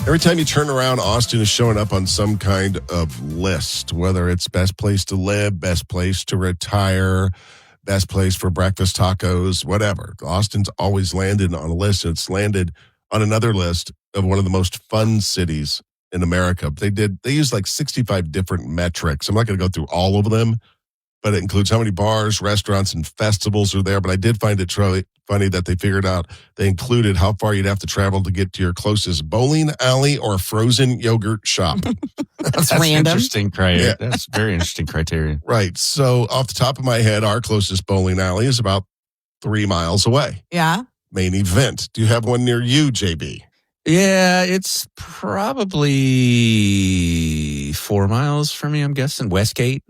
Every time you turn around, Austin is showing up on some kind of list, whether it's best place to live, best place to retire, best place for breakfast tacos, whatever. Austin's always landed on a list. It's landed on another list of one of the most fun cities in America. They used like 65 different metrics. I'm not going to go through all of them, but it includes how many bars, restaurants, and festivals are there. But I did find it really funny that they included how far you'd have to travel to get to your closest bowling alley or frozen yogurt shop. That's random. Interesting criteria. Yeah. That's very interesting criteria. Right. So off the top of my head, our closest bowling alley is about 3 miles away. Yeah. Main event. Do you have one near you, JB? Yeah, it's probably 4 miles from me, I'm guessing. Westgate.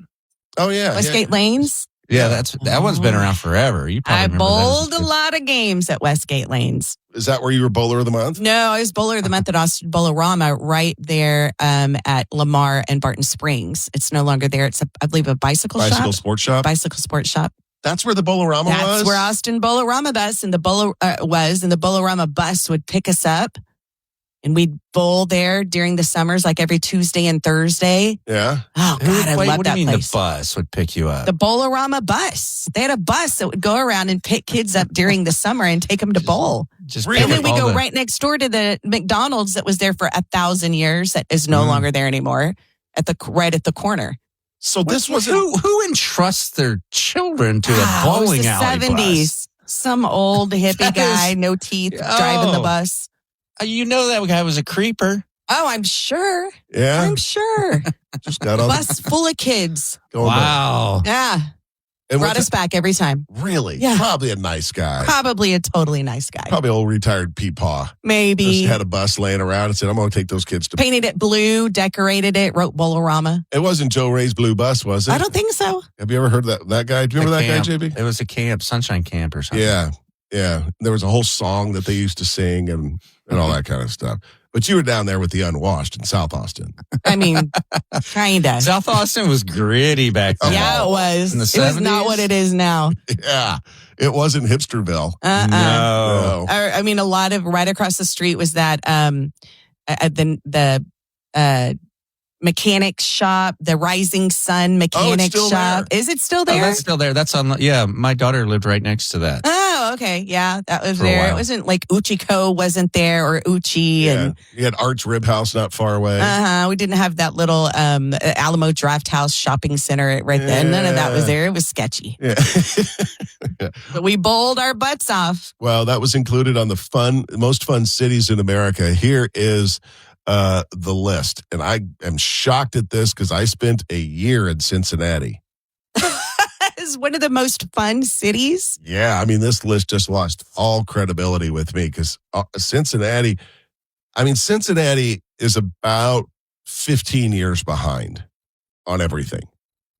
Oh, yeah. Westgate Lanes? Yeah, that one's been around forever. You probably I remember bowled that. a lot of games at Westgate Lanes. Is that where you were bowler of the month? No, I was bowler of the month at Austin Bowlerama right there at Lamar and Barton Springs. It's no longer there. It's, I believe, a bicycle sports shop? Bicycle sports shop. That's where the Bowlerama was? That's where Austin Bowlerama was, and the Bowlerama bus would pick us up. And we'd bowl there during the summers, like every Tuesday and Thursday. Yeah. Oh, God, I love that place. What do you mean the bus would pick you up? The Bowlerama bus. They had a bus that would go around and pick kids up during the summer and take them to bowl. And then we go right next door to the McDonald's that was there for 1,000 years that is no longer there anymore, right at the corner. So this wasn't... Who entrusts their children to a bowling alley 70s. bus? Some old hippie guy, no teeth, driving the bus. You know that guy was a creeper. Oh, I'm sure. Yeah. I'm sure. Just got on Bus full of kids. Wow. Yeah. And brought us back every time. Really? Yeah. Probably a nice guy. Probably a totally nice guy. Probably old retired peepaw. Maybe. Just had a bus laying around and said, I'm going to take those kids to... Painted it blue, decorated it, wrote Bowlerama. It wasn't Joe Ray's blue bus, was it? I don't think so. Have you ever heard that guy? Do you remember that guy, JB? It was a camp, Sunshine Camp or something. Yeah. Yeah. There was a whole song that they used to sing and all that kind of stuff. But you were down there with the unwashed in South Austin. I mean, kind of. South Austin was gritty back then. Yeah, it was. In the 70s? It was not what it is now. Yeah. It wasn't Hipsterville. No. I mean, a lot of right across the street was that the mechanic shop, the Rising Sun mechanic shop. There. Is it still there? Oh, that's still there. That's on. Yeah, my daughter lived right next to that. Oh, okay. Yeah, that was there. It wasn't like Uchiko wasn't there or Uchi. Yeah. And You had Art's Rib House not far away. we didn't have that little Alamo Draft House shopping center right then. None of that was there. It was sketchy. Yeah. But we bowled our butts off. Well, that was included on the most fun cities in America. Here is the list. And I am shocked at this because I spent a year in Cincinnati. It's one of the most fun cities. Yeah, I mean, this list just lost all credibility with me because Cincinnati is about 15 years behind on everything.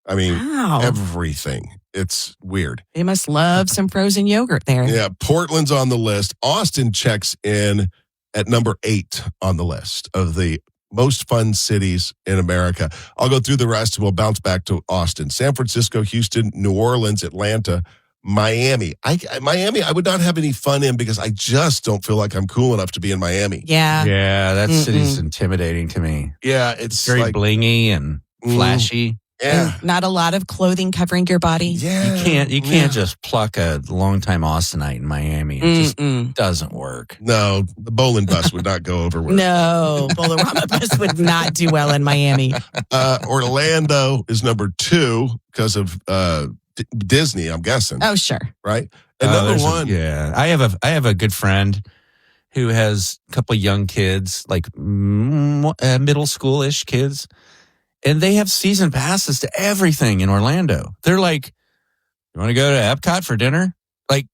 I mean, everything. It's weird. They must love some frozen yogurt there. Yeah, Portland's on the list. Austin checks in at number 8 on the list of the most fun cities in America. I'll go through the rest and we'll bounce back to Austin. San Francisco, Houston, New Orleans, Atlanta, Miami. Miami, I would not have any fun in because I just don't feel like I'm cool enough to be in Miami. Yeah. Yeah, that city's intimidating to me. Yeah, it's very blingy and flashy. Yeah. And not a lot of clothing covering your body. Yeah. You can't just pluck a longtime Austinite in Miami. It just doesn't work. No, the bowling bus would not go over well. No, Bowlerama bus would not do well in Miami. Orlando is number 2 because of Disney, I'm guessing. Oh, sure. Right? And number 1. I have a good friend who has a couple of young kids, like middle school-ish kids. And they have season passes to everything in Orlando. They're like, you want to go to Epcot for dinner? Like,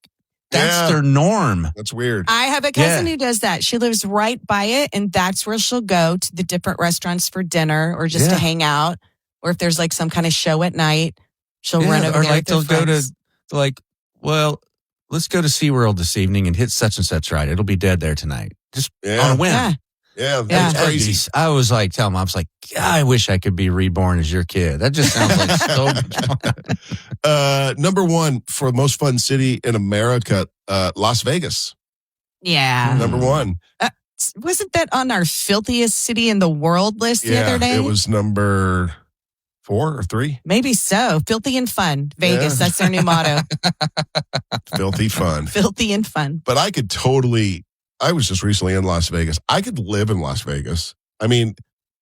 that's their norm. That's weird. I have a cousin who does that. She lives right by it, and that's where she'll go to the different restaurants for dinner or just to hang out. Or if there's like some kind of show at night, she'll run over or there like with they'll her go friends. to, like, well, let's go to SeaWorld this evening and hit such and such ride. It'll be dead there tonight. Just on a whim. Yeah, that's crazy. I was like, telling him, I was like, I wish I could be reborn as your kid. That just sounds like so much fun. Number 1 for most fun city in America, Las Vegas. Yeah. Number 1. Wasn't that on our filthiest city in the world list the other day? It was number 4 or 3. Maybe so. Filthy and fun. Vegas, that's their new motto. Filthy fun. Filthy and fun. But I was just recently in Las Vegas. I could live in Las Vegas. I mean,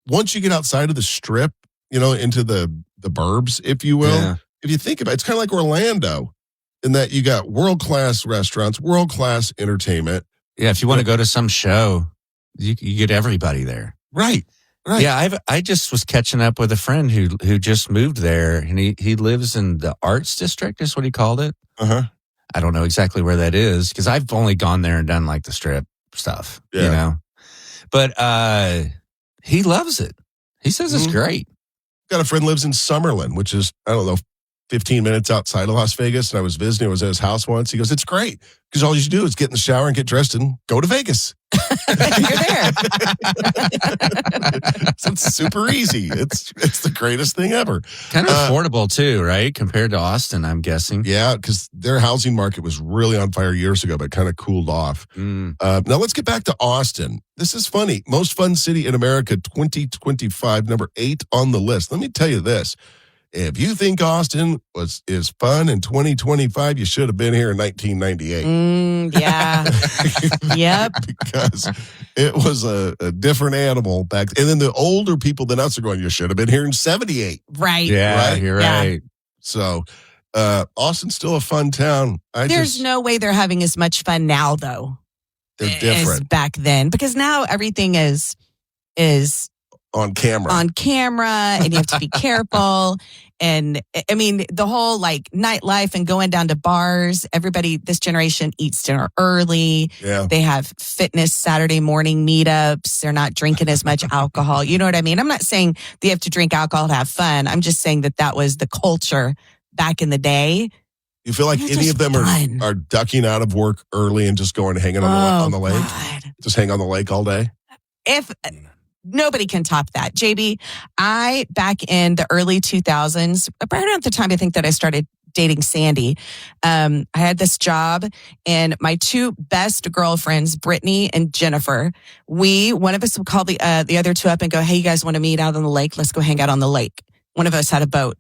once you get outside of the strip, into the burbs, if you will, if you think about it, it's kind of like Orlando in that you got world-class restaurants, world-class entertainment. Yeah, if you want to go to some show, you get everybody there. Right. Yeah, I just was catching up with a friend who just moved there, and he lives in the Arts District, is what he called it. Uh-huh. I don't know exactly where that is because I've only gone there and done like the strip stuff, But he loves it. He says it's great. Got a friend lives in Summerlin, which is, 15 minutes outside of Las Vegas. And I was visiting. I was at his house once. He goes, it's great because all you should do is get in the shower and get dressed and go to Vegas. You're there. So it's super easy. It's the greatest thing ever. Kind of affordable too, right? Compared to Austin, I'm guessing. Yeah, because their housing market was really on fire years ago, but kind of cooled off. Now let's get back to Austin. This is funny. Most fun city in America, 2025, number 8 on the list. Let me tell you this. If you think Austin is fun in 2025, you should have been here in 1998. Yeah. Yep. Because it was a different animal back. And then the older people than us are going, you should have been here in 78. Right. Yeah, right? You're right. Yeah. So Austin's still a fun town. There's no way they're having as much fun now, though. They're different. As back then. Because now everything is on camera, and you have to be careful. And I mean, the whole nightlife and going down to bars, everybody, this generation eats dinner early. Yeah. They have fitness Saturday morning meetups. They're not drinking as much alcohol. You know what I mean? I'm not saying they have to drink alcohol to have fun. I'm just saying that was the culture back in the day. You feel like any of them are ducking out of work early and just going and hanging on the lake? God. Just hang on the lake all day? Nobody can top that. JB, back in the early 2000s, around the time I think that I started dating Sandy, I had this job, and my 2 best girlfriends, Brittany and Jennifer, one of us would call the other 2 up and go, hey, you guys want to meet out on the lake? Let's go hang out on the lake. One of us had a boat.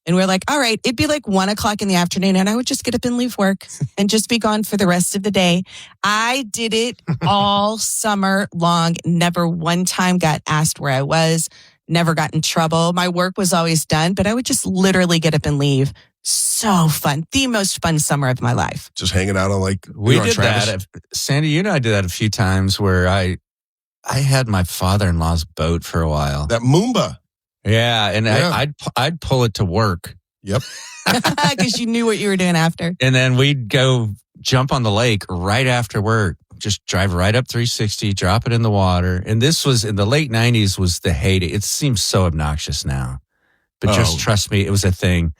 And we're like, all right, it'd be 1:00 in the afternoon, and I would just get up and leave work and just be gone for the rest of the day. I did it all summer long. Never one time got asked where I was, never got in trouble. My work was always done, but I would just literally get up and leave. So fun. The most fun summer of my life. Just hanging out on we did that. Sandy, you and I did that a few times where I had my father-in-law's boat for a while. That Moomba. Yeah, and yeah. I'd pull it to work. Yep. Because you knew what you were doing after. And then we'd go jump on the lake right after work. Just drive right up 360, drop it in the water. And this was in the late 90s was the heyday. It seems so obnoxious now. But just trust me, it was a thing.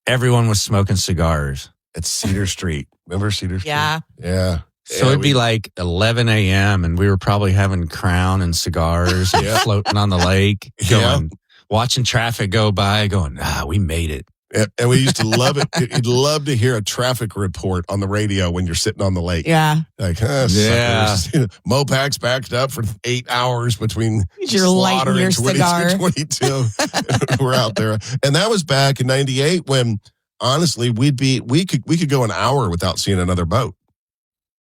Everyone was smoking cigars. At Cedar Street. Remember Cedar Street? Yeah. Yeah. So it'd be 11 a.m. and we were probably having Crown and cigars and floating on the lake, watching traffic go by, going, we made it. And we used to love it. You'd love to hear a traffic report on the radio when you're sitting on the lake. Yeah. Mopac's backed up for 8 hours between you're Slaughter lighting your cigar. 22. We're out there. And that was back in 98 when, honestly, we could go an hour without seeing another boat.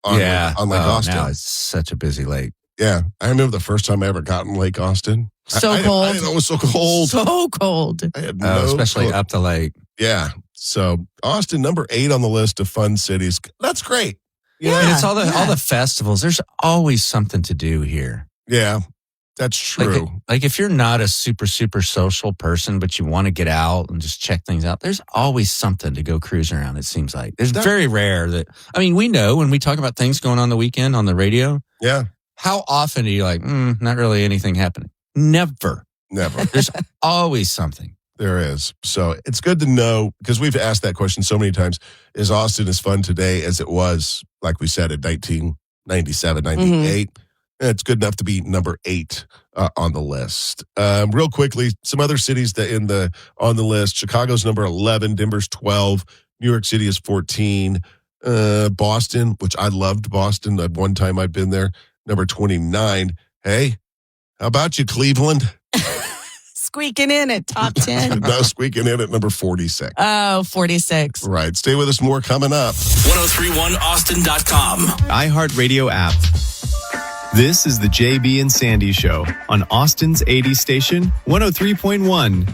On Lake Austin. Now it's such a busy lake. Yeah. I remember the first time I ever got in Lake Austin. So cold. I didn't know it was so cold. So cold. I had especially clue. up the lake. Yeah. So Austin, number 8 on the list of fun cities. That's great. And it's all the festivals. There's always something to do here. Yeah. That's true. Like if you're not a super, super social person, but you want to get out and just check things out, there's always something to go cruising around, it seems like. It's very rare that, we know when we talk about things going on the weekend on the radio. Yeah. How often are you like, not really anything happening? Never. There's always something. There is. So it's good to know, because we've asked that question so many times, is Austin as fun today as it was, like we said, in 1997, 98? It's good enough to be number 8 on the list. Real quickly, some other cities that on the list. Chicago's number 11, Denver's 12, New York City is 14, Boston, which I loved Boston. One time I've been there, Number 29. Hey, how about you, Cleveland? Squeaking in at top 10. No, squeaking in at number 46. Oh, 46. Right. Stay with us. More coming up. 1031austin.com. iHeartRadio app. This is the JB and Sandy Show on Austin's 80 station, 103.1.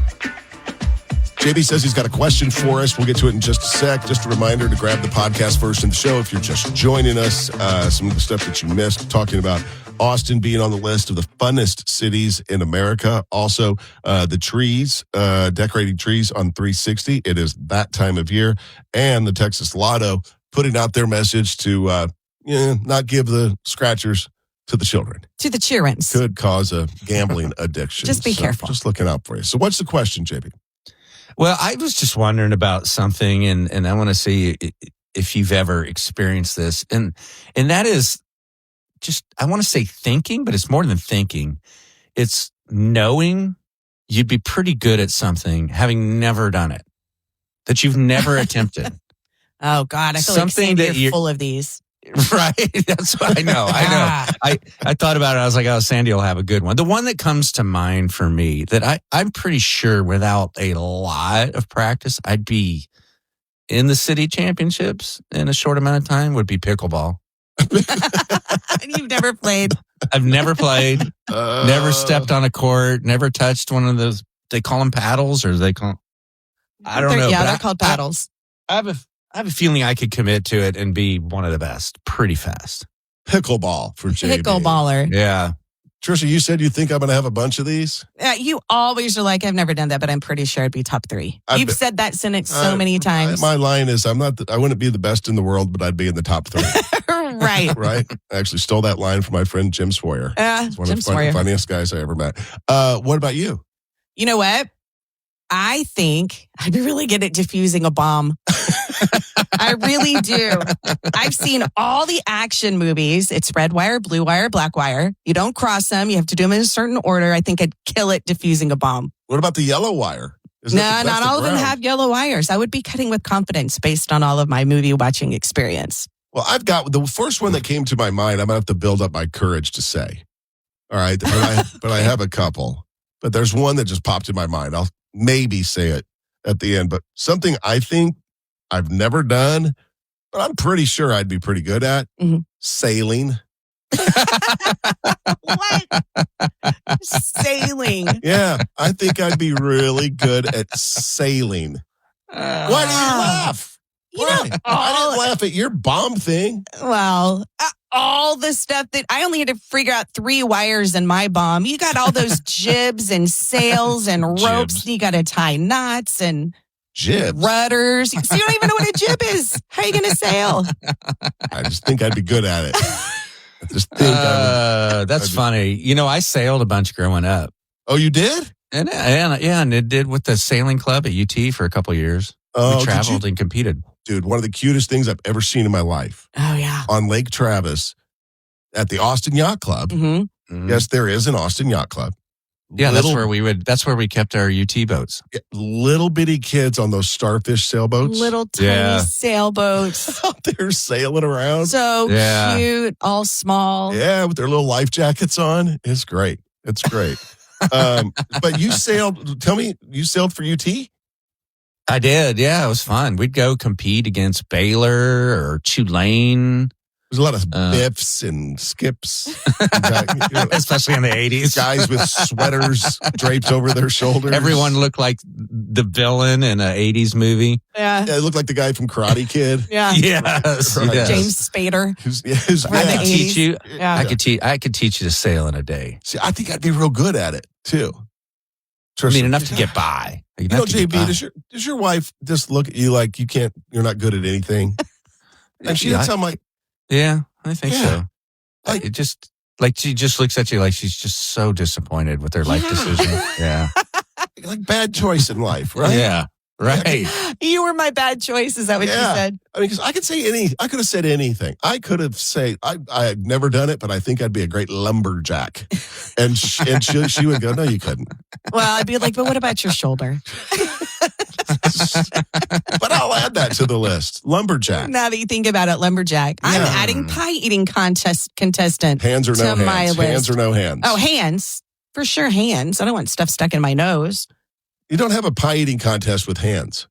JB says he's got a question for us. We'll get to it in just a sec. Just a reminder to grab the podcast version of the show if you're just joining us. Some of the stuff that you missed, talking about Austin being on the list of the funnest cities in America. Also, the trees, decorating trees on 360. It is that time of year. And the Texas Lotto putting out their message to not give the scratchers to the children. To the cheerins. Could cause a gambling addiction. Just be careful. Just looking out for you. So what's the question, JB? Well, I was just wondering about something, and I want to see if you've ever experienced this. And that is just, I want to say thinking, but it's more than thinking. It's knowing you'd be pretty good at something, having never done it, that you've never attempted. Oh, God. I feel Something like Sandy, that you're full of these. Right. That's what I know. I thought about it. I was like, oh, Sandy will have a good one. The one that comes to mind for me that I'm pretty sure without a lot of practice, I'd be in the city championships in a short amount of time would be pickleball. And you've never played? I've never played, never stepped on a court, never touched one of those. They call them paddles or they call I don't know. Yeah, they're called paddles. I have a feeling I could commit to it and be one of the best pretty fast. Pickleball for JB. Pickleballer. Yeah. Trisha, you said you think I'm going to have a bunch of these? Yeah, you always are like, I've never done that, but I'm pretty sure I'd be top 3. You've said that sentence so many times. My line is, I wouldn't be the best in the world, but I'd be in the top 3. Right. Right? I actually stole that line from my friend Jim Sawyer. He's one of the funniest guys I ever met. What about you? You know what? I think I'd be really good at diffusing a bomb. I really do. I've seen all the action movies. It's red wire, blue wire, black wire. You don't cross them. You have to do them in a certain order. I think I'd kill it diffusing a bomb. What about the yellow wire? Not all of them have yellow wires. I would be cutting with confidence based on all of my movie watching experience. Well, I've got the first one that came to my mind. I'm going to have to build up my courage to say. All right. But I have a couple. But there's one that just popped in my mind. I'll maybe say it at the end. But something I think I've never done, but I'm pretty sure I'd be pretty good at sailing. What? Sailing. Yeah, I think I'd be really good at sailing. Why do you laugh? I didn't laugh at your bomb thing. Well, all the stuff that I only had to figure out 3 wires in my bomb. You got all those jibs and sails and ropes. You got to tie knots and jibs, rudders. So you don't even know what a jib is. How are you going to sail? I just think I'd be good at it. I just think that's funny. You know, I sailed a bunch growing up. Oh, you did? And it did with the sailing club at UT for a couple of years. Oh, we traveled and competed. Dude, one of the cutest things I've ever seen in my life. Oh, yeah. On Lake Travis at the Austin Yacht Club. Mm-hmm. Yes, there is an Austin Yacht Club. Yeah, that's where we kept our UT boats. Little bitty kids on those starfish sailboats. Little tiny sailboats. Out there sailing around. So cute, all small. Yeah, with their little life jackets on. It's great. It's great. But you sailed, tell me, you sailed for UT? I did. Yeah, it was fun. We'd go compete against Baylor or Tulane. There's a lot of biffs and skips. Especially in the 80s. Guys with sweaters draped over their shoulders. Everyone looked like the villain in an 80s movie. Yeah. It looked like the guy from Karate Kid. Yeah. Yes. Right. Yes. James Spader. I could teach you. Yeah. I could teach you to sail in a day. See, I think I'd be real good at it too. I mean, enough to get by. You know, JB, does your wife just look at you like you're not good at anything? And she doesn't sound like. Yeah, I think so. Like, she just looks at you like she's just so disappointed with her life decision. Yeah. Like bad choice in life, right? Yeah. Right. You were my bad choice. Is that what you said? I mean, because I could have said anything. I could have said, I had never done it, but I think I'd be a great lumberjack. And she would go, no, you couldn't. Well, I'd be like, but what about your shoulder? But I'll add that to the list. Lumberjack. Now that you think about it, lumberjack. I'm adding pie eating contestant. Hands or no to my hands? list. Hands or no hands? Oh, hands. For sure, hands. I don't want stuff stuck in my nose. You don't have a pie eating contest with hands.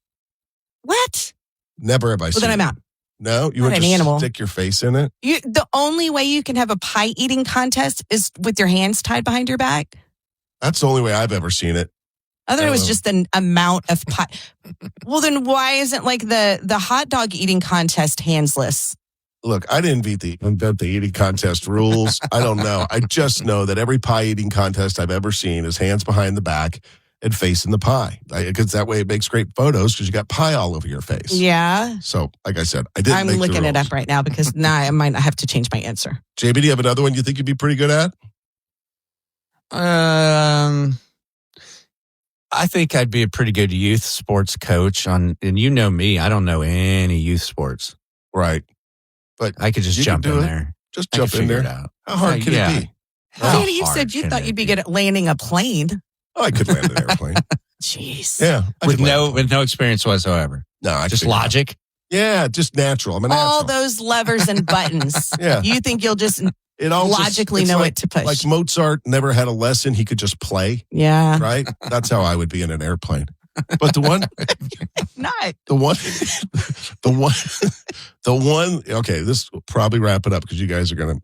What? Never have I seen Well, then I'm it. out. No? You Not would an just animal. stick your face in it? The only way you can have a pie eating contest is with your hands tied behind your back. That's the only way I've ever seen it. I thought it was just an amount of pie. Well, then why isn't like the hot dog eating contest handsless? Look, I didn't invent the eating contest rules. I don't know. I just know that every pie eating contest I've ever seen is hands behind the back and face in the pie. Because that way it makes great photos because you got pie all over your face. Yeah. So, like I said, I didn't I'm make the looking it rules. up right now because now I might have to change my answer. JB, do you have another one you think you'd be pretty good at? I think I'd be a pretty good youth sports coach and you know me, I don't know any youth sports. Right. But I could just you jump could do in it. there. Just I jump could in figure there. it out. How hard can Yeah. it be? How Danny, you hard said you can thought it you'd be good at landing a plane. Oh, I could land an airplane. Jeez. Yeah. I with could land a plane. with no experience whatsoever. No, I could Just figure it out. logic. Yeah, just natural. I'm a natural. All those levers and buttons. Yeah. You think you'll just It all logically it's know like, what to push. Like Mozart never had a lesson. He could just play, Yeah. right? That's how I would be in an airplane. But the one, okay, this will probably wrap it up because you guys are going to,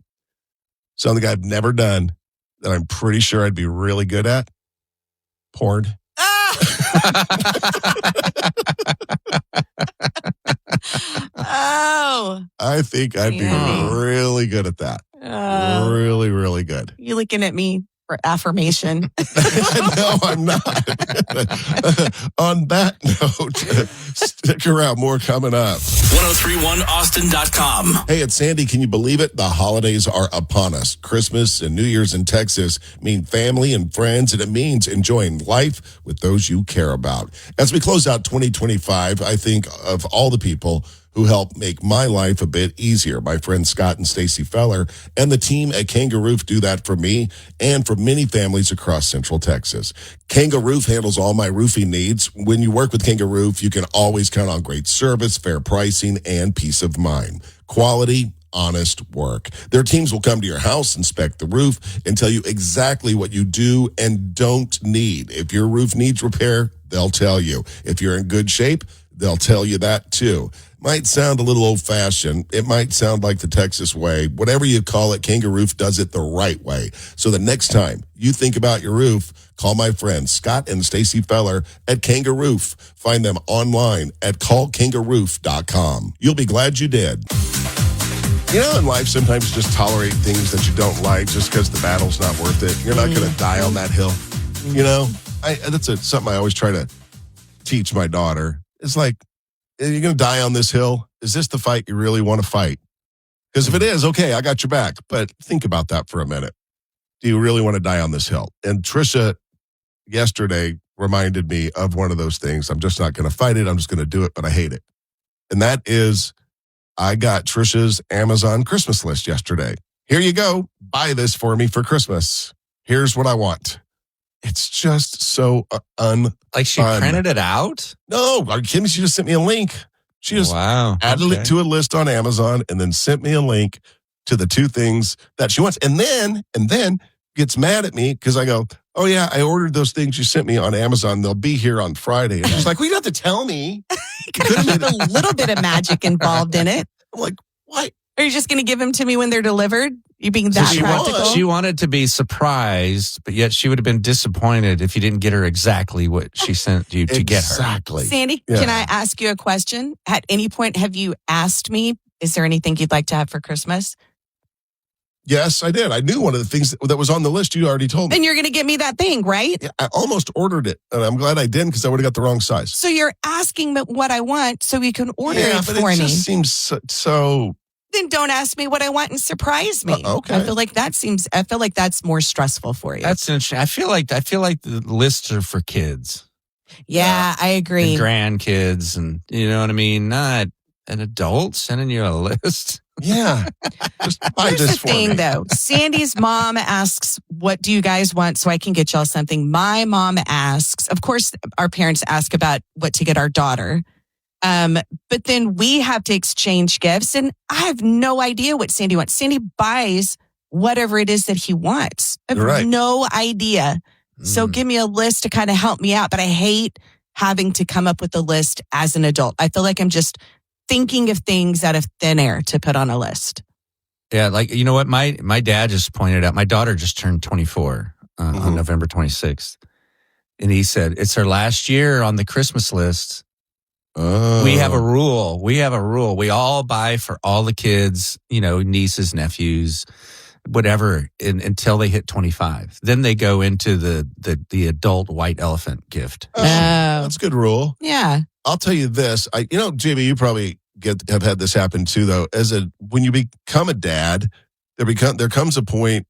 something I've never done that I'm pretty sure I'd be really good at. Porn. Oh. I think I'd be Yeah. really good at that. Really, really good. You looking at me for affirmation? No, I'm not. On that note, stick around. More coming up. 1031austin.com. Hey, it's Sandy. Can you believe it? The holidays are upon us. Christmas and New Year's in Texas mean family and friends, and it means enjoying life with those you care about. As we close out 2025, I think of all the people who helped make my life a bit easier. My friends Scott and Stacy Feller and the team at Kangaroof do that for me and for many families across Central Texas. Kangaroof handles all my roofing needs. When you work with Kangaroof, you can always count on great service, fair pricing, and peace of mind. Quality, honest work. Their teams will come to your house, inspect the roof, and tell you exactly what you do and don't need. If your roof needs repair, they'll tell you. If you're in good shape, they'll tell you that too. Might sound a little old-fashioned. It might sound like the Texas way. Whatever you call it, Kangaroof does it the right way. So the next time you think about your roof, call my friends Scott and Stacy Feller at Kangaroof. Find them online at callkangaroof.com. You'll be glad you did. You know, in life, sometimes you just tolerate things that you don't like just because the battle's not worth it. You're not going to die on that hill. You know, that's something I always try to teach my daughter. It's like, you're going to die on this hill. Is this the fight you really want to fight? Because if it is, okay, I got your back. But think about that for a minute. Do you really want to die on this hill? And Trisha yesterday reminded me of one of those things. I'm just not going to fight it. I'm just going to do it, but I hate it. And that is, I got Trisha's Amazon Christmas list yesterday. Here you go. Buy this for me for Christmas. Here's what I want. It's just so Like she printed it out? No, are you kidding me? She just sent me a link. She just added it to a list on Amazon and then sent me a link to the two things that she wants. And then gets mad at me because I go, oh yeah, I ordered those things you sent me on Amazon. They'll be here on Friday. And she's like, well, you don't have to tell me. You could have a little bit of magic involved in it. I'm like, what? Are you just going to give them to me when they're delivered? You being that practical? She wanted to be surprised, but yet she would have been disappointed if you didn't get her exactly what she sent you to get her. Exactly. Sandy, can I ask you a question? At any point, have you asked me, is there anything you'd like to have for Christmas? Yes, I did. I knew one of the things that was on the list you already told me. And you're going to get me that thing, right? Yeah, I almost ordered it, and I'm glad I didn't because I would have got the wrong size. So you're asking me what I want so you can order it but for it me. just seems so. Then don't ask me what I want and surprise me. Okay. I feel like that's more stressful for you. That's interesting. I feel like the lists are for kids. Yeah, I agree. And grandkids, and you know what I mean. Not an adult sending you a list. Yeah. Just buy Here's this the for thing, me. though. Sandy's mom asks, what do you guys want so I can get y'all something? My mom asks, of course, our parents ask about what to get our daughter. But then we have to exchange gifts, and I have no idea what Sandy wants. Sandy buys whatever it is that he wants. I have Right. no idea. So give me a list to kind of help me out. But I hate having to come up with a list as an adult. I feel like I'm just thinking of things out of thin air to put on a list. Yeah, like, you know what? My dad just pointed out, my daughter just turned 24 on November 26th. And he said, it's her last year on the Christmas list. Oh. We have a rule. We all buy for all the kids, nieces, nephews, whatever, until they hit 25. Then they go into the adult white elephant gift. Oh, that's a good rule. Yeah. I'll tell you this. JB, you probably have had this happen too, though. When you become a dad, there comes a point,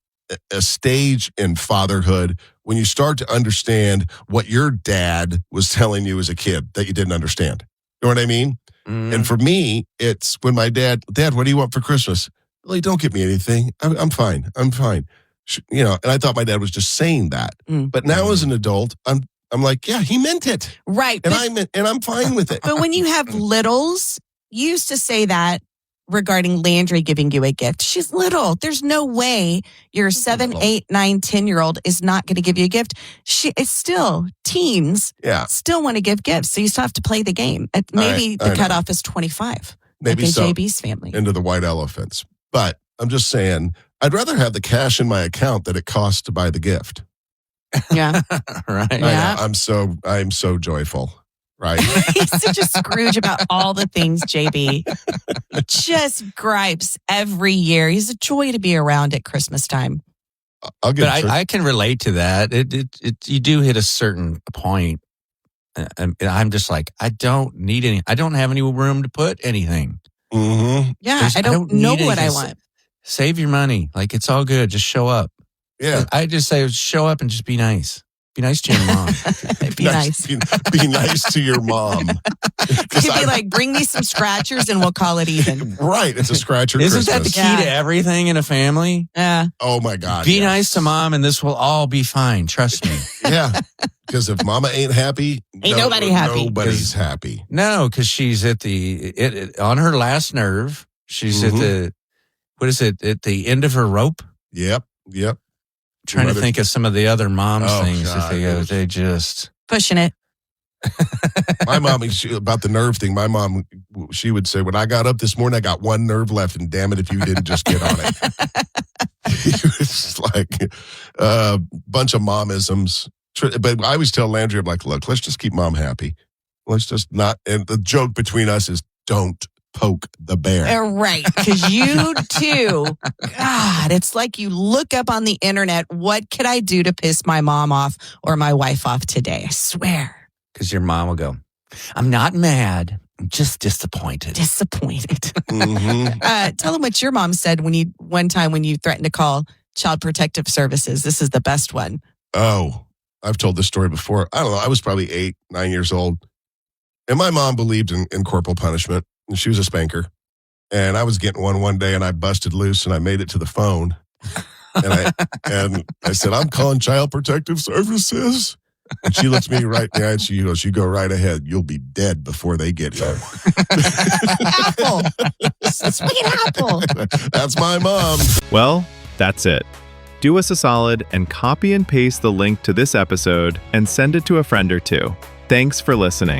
a stage in fatherhood when you start to understand what your dad was telling you as a kid that you didn't understand. You know what I mean? And for me, it's when my Dad, what do you want for Christmas? Really, don't get me anything. I'm fine. I'm fine. And I thought my dad was just saying that. But now as an adult, I'm like, yeah, he meant it. Right. And I'm fine with it. But when you have littles, you used to say that regarding Landry giving you a gift. She's little. There's no way your 7, 8, 9, 10-year-old is not going to give you a gift. It's still teens. Yeah. Still want to give gifts. So you still have to play the game. Maybe the cutoff is 25. Maybe like in so. JB's family. Into the white elephants. But I'm just saying, I'd rather have the cash in my account that it costs to buy the gift. Yeah. Right. Yeah. I'm so joyful. Right. He's such a Scrooge about all the things, JB. He just gripes every year. He's a joy to be around at Christmas time. I can relate to that. You do hit a certain point. And I'm just like, I don't need any. I don't have any room to put anything. Mm-hmm. Yeah, I don't know what I want. Save your money. Like, it's all good. Just show up. Yeah. I just say show up and just be nice. Be nice to your mom. Be nice. Be nice to your mom. You'd be like, bring me some scratchers and we'll call it even. Right. It's a scratcher Isn't Christmas. that the key to everything in a family? Yeah. Oh, my God. Be nice to mom and this will all be fine. Trust me. Yeah. Because if mama ain't happy, nobody happy. Nobody's happy. No, because she's at on her last nerve. She's at at the end of her rope. Yep. Trying to think of some of the other moms things. God, they just pushing it. My mom, about the nerve thing, my mom, she would say, when I got up this morning, I got one nerve left, and damn it if you didn't just get on it. It's like a bunch of momisms. But I always tell Landry, I'm like, look, let's just keep mom happy. Let's just not. And the joke between us is don't poke the bear. Right. Because you too, God, it's like you look up on the internet, what could I do to piss my mom off or my wife off today? I swear. Because your mom will go, I'm not mad. I'm just disappointed. Mm-hmm. Tell them what your mom said one time when you threatened to call Child Protective Services. This is the best one. Oh, I've told this story before. I don't know. I was probably 8, 9 years old. And my mom believed in corporal punishment. And she was a spanker. And I was getting one day and I busted loose and I made it to the phone. And I said, I'm calling Child Protective Services. And she looks me right in the eye and she goes, you go right ahead. You'll be dead before they get here. Apple. Sweet apple. That's my mom. Well, that's it. Do us a solid and copy and paste the link to this episode and send it to a friend or two. Thanks for listening.